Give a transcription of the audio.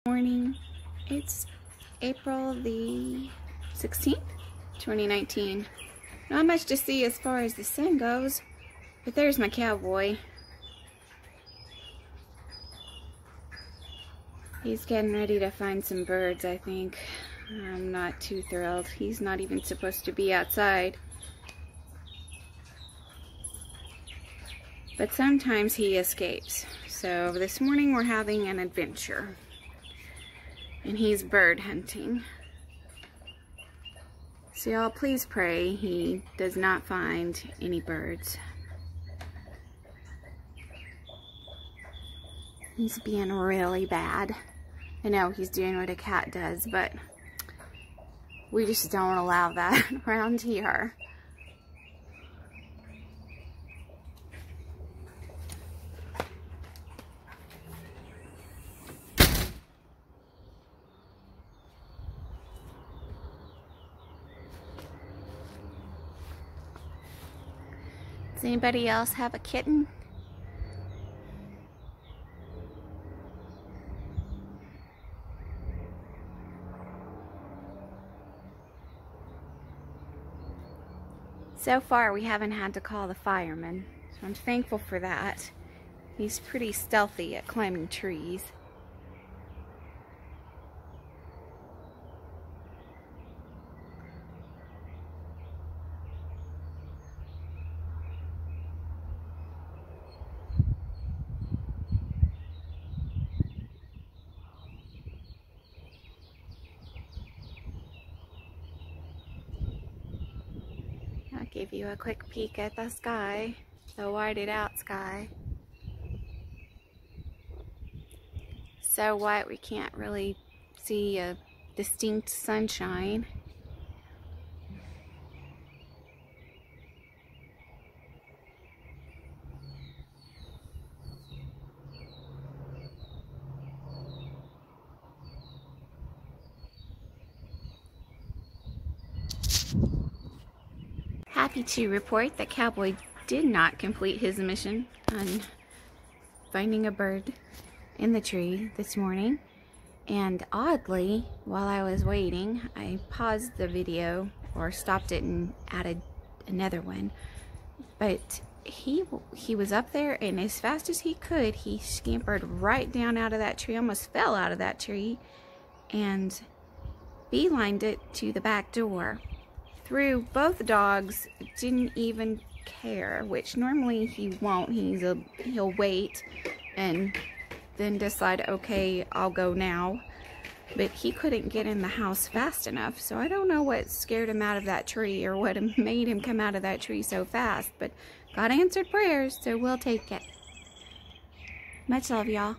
Morning. It's April the 16th, 2019. Not much to see as far as the sun goes, but there's my cowboy. He's getting ready to find some birds, I think. I'm not too thrilled. He's not even supposed to be outside. But sometimes he escapes. So this morning we're having an adventure. And he's bird hunting. So y'all please pray he does not find any birds. He's being really bad. I know he's doing what a cat does, but we just don't allow that around here. Does anybody else have a kitten? So far we haven't had to call the fireman, so I'm thankful for that. He's pretty stealthy at climbing trees. I'll give you a quick peek at the sky, the whited out sky. So white we can't really see a distinct sunshine. Happy to report that Cowboy did not complete his mission on finding a bird in the tree this morning. And oddly, while I was waiting, I paused the video or stopped it and added another one. But he was up there, and as fast as he could, he scampered right down out of that tree, almost fell out of that tree, and beelined it to the back door. Through both dogs, didn't even care, which normally he won't. He'll wait and then decide, okay, I'll go now. But he couldn't get in the house fast enough, so I don't know what scared him out of that tree or what made him come out of that tree so fast. But God answered prayers, so we'll take it. Much love, y'all.